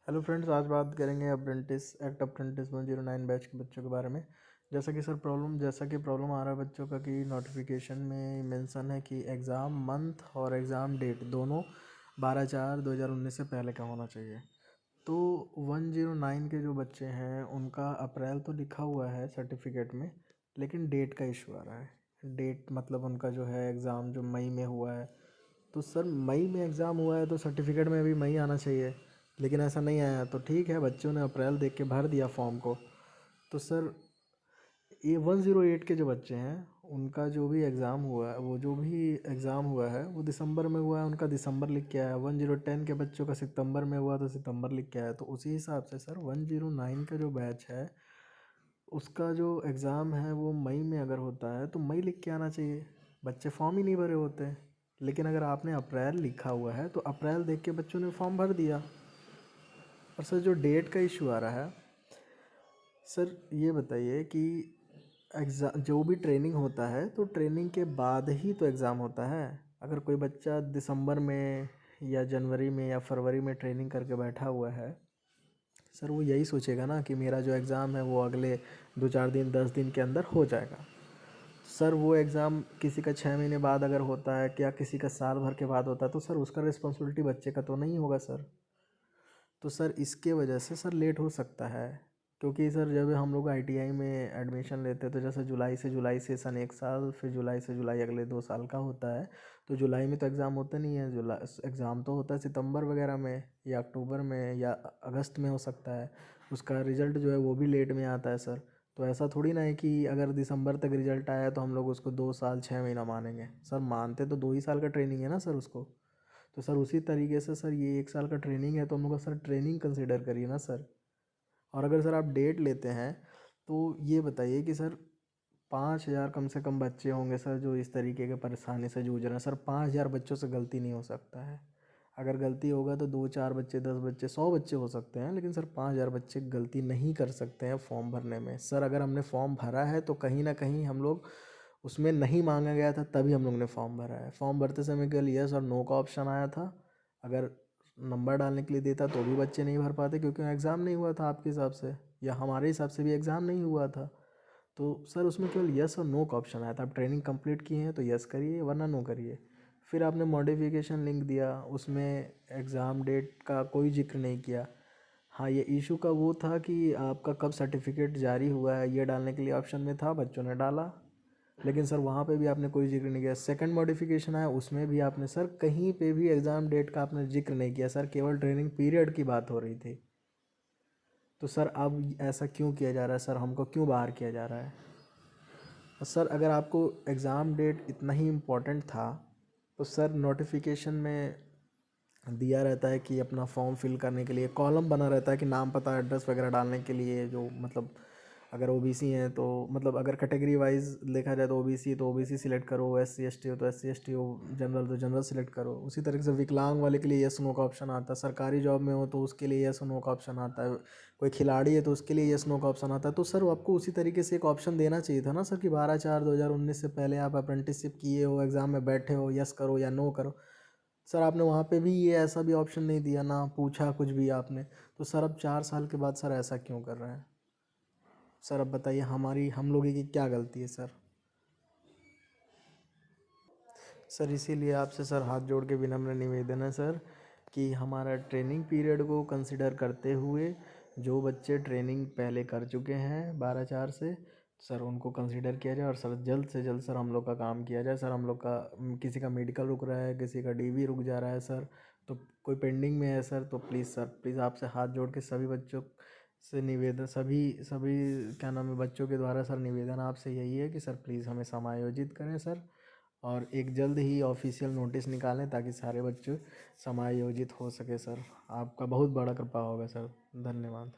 Hello friends, आज बात करेंगे अप्रेंटिस 109 बैच के बच्चों के बारे में। जैसा कि प्रॉब्लम आ रहा है बच्चों का कि नोटिफिकेशन में मेंशन है कि एग्ज़ाम मंथ और एग्ज़ाम डेट दोनों 12/4/2019 से पहले का होना चाहिए। तो 109 के जो बच्चे हैं उनका अप्रैल तो लिखा हुआ है सर्टिफिकेट में, लेकिन डेट का इशू आ रहा है। डेट मतलब उनका जो है एग्ज़ाम जो मई में हुआ है, तो सर मई में एग्ज़ाम हुआ है तो सर्टिफिकेट में भी मई आना चाहिए, लेकिन ऐसा नहीं आया। तो ठीक है, बच्चों ने अप्रैल देख के भर दिया फॉर्म को। तो सर ये 108 के जो बच्चे हैं उनका जो भी एग्ज़ाम हुआ है, वो जो भी एग्ज़ाम हुआ है वो दिसंबर में हुआ है, उनका दिसंबर लिख के आया। 1010 के बच्चों का सितंबर में हुआ तो सितंबर लिख के आया। तो उसी हिसाब से सर 109 का जो बैच है उसका जो एग्ज़ाम है वो मई में अगर होता है तो मई लिख के आना चाहिए। बच्चे फॉर्म ही नहीं भरे होते। लेकिन अगर आपने अप्रैल लिखा हुआ है तो अप्रैल देख के बच्चों ने फॉर्म भर दिया। और सर जो डेट का इशू आ रहा है, सर ये बताइए कि एग्ज़ाम जो भी ट्रेनिंग होता है तो ट्रेनिंग के बाद ही तो एग्ज़ाम होता है। अगर कोई बच्चा दिसंबर में या जनवरी में या फरवरी में ट्रेनिंग करके बैठा हुआ है, सर वो यही सोचेगा ना कि मेरा जो एग्ज़ाम है वो अगले 2-4 दिन 10 दिन के अंदर हो जाएगा। सर वो एग्ज़ाम किसी का 6 महीने बाद अगर होता है या किसी का साल भर के बाद होता है तो सर उसका रिस्पॉन्सिबिलिटी बच्चे का तो नहीं होगा सर। तो सर इसके वजह से सर लेट हो सकता है। क्योंकि सर जब हम लोग आईटीआई में एडमिशन लेते हैं तो जैसे जुलाई से सन 1 साल, फिर जुलाई से जुलाई अगले 2 साल का होता है। तो जुलाई में तो एग्ज़ाम होता नहीं है, जुलाई एग्ज़ाम तो होता है सितंबर वगैरह में या अक्टूबर में या अगस्त में हो सकता है। उसका रिज़ल्ट जो है वो भी लेट में आता है सर। तो ऐसा थोड़ी ना है कि अगर दिसंबर तक रिज़ल्ट आया तो हम लोग उसको 2 साल 6 महीना मानेंगे। सर मानते तो 2 ही साल का ट्रेनिंग है ना सर उसको। तो सर उसी तरीके से सर ये 1 साल का ट्रेनिंग है तो हम लोग का सर ट्रेनिंग कंसिडर करिए ना सर। और अगर सर आप डेट लेते हैं तो ये बताइए कि सर 5,000 कम से कम बच्चे होंगे सर जो इस तरीके के परेशानी से जूझ रहे हैं। सर 5,000 बच्चों से गलती नहीं हो सकता है। अगर गलती होगा तो 2-4 बच्चे, 10 बच्चे, 100 बच्चे हो सकते हैं, लेकिन सर 5,000 बच्चे गलती नहीं कर सकते हैं फॉर्म भरने में। सर अगर हमने फॉर्म भरा है तो कहीं ना कहीं हम लोग उसमें नहीं मांगा गया था तभी हम लोग ने फॉर्म भरा है। फॉर्म भरते समय केवल यस और नो का ऑप्शन आया था। अगर नंबर डालने के लिए देता तो भी बच्चे नहीं भर पाते, क्योंकि एग्ज़ाम नहीं हुआ था आपके हिसाब से, या हमारे हिसाब से भी एग्ज़ाम नहीं हुआ था। तो सर उसमें केवल यस और नो का ऑप्शन आया था। आप ट्रेनिंग कंप्लीट किए हैं तो यस करिए वरना नो करिए। फिर आपने मॉडिफिकेशन लिंक दिया, उसमें एग्ज़ाम डेट का कोई जिक्र नहीं किया। हाँ, ये इशू का वो था कि आपका कब सर्टिफिकेट जारी हुआ है ये डालने के लिए ऑप्शन में था, बच्चों ने डाला, लेकिन सर वहाँ पे भी आपने कोई जिक्र नहीं किया। सेकंड मॉडिफिकेशन आया, उसमें भी आपने सर कहीं पे भी एग्ज़ाम डेट का आपने जिक्र नहीं किया सर, केवल ट्रेनिंग पीरियड की बात हो रही थी। तो सर अब ऐसा क्यों किया जा रहा है सर, हमको क्यों बाहर किया जा रहा है? और सर अगर आपको एग्ज़ाम डेट इतना ही इम्पोर्टेंट था तो सर नोटिफिकेशन में दिया रहता है कि अपना फॉर्म फिल करने के लिए कॉलम बना रहता है कि नाम पता एड्रेस वगैरह डालने के लिए, जो मतलब अगर ओबीसी हैं तो मतलब अगर कैटेगरी वाइज देखा जाए तो ओबीसी तो ओबीसी सिलेक्ट करो, एससी एसटी हो तो एससी एसटी हो, जनरल तो जनरल सिलेक्ट करो। उसी तरीके से विकलांग वाले के लिए यस नो का ऑप्शन आता है, सरकारी जॉब में हो तो उसके लिए यस नो का ऑप्शन आता है, कोई खिलाड़ी है तो उसके लिए यस नो का ऑप्शन आता है। तो सर आपको उसी तरीके से एक ऑप्शन देना चाहिए था ना सर कि 12/4/2019 से पहले आप अप्रेंटिसशिप किए हो, एग्ज़ाम में बैठे हो, यस करो या नो करो। सर आपने वहाँ पे भी ये ऐसा भी ऑप्शन नहीं दिया, ना पूछा कुछ भी आपने। तो सर अब 4 साल के बाद सर ऐसा क्यों कर रहे हैं? सर अब बताइए हम लोगों की क्या गलती है सर? सर इसीलिए आपसे सर हाथ जोड़ के विनम्र निवेदन है सर कि हमारा ट्रेनिंग पीरियड को कंसिडर करते हुए जो बच्चे ट्रेनिंग पहले कर चुके हैं 12/4 से, सर उनको कंसिडर किया जाए। और सर जल्द से जल्द सर हम लोग का काम किया जाए। सर हम लोग का किसी का मेडिकल रुक रहा है, किसी का डीवी रुक जा रहा है सर, तो कोई पेंडिंग में है सर, तो प्लीज़ सर प्लीज़ आपसे हाथ जोड़ के सभी बच्चों से निवेदन, सभी सभी क्या नाम है बच्चों के द्वारा सर निवेदन आपसे यही है कि सर प्लीज़ हमें समायोजित करें सर। और एक जल्द ही ऑफिशियल नोटिस निकालें ताकि सारे बच्चे समायोजित हो सके सर। आपका बहुत बड़ा कृपा होगा सर। धन्यवाद।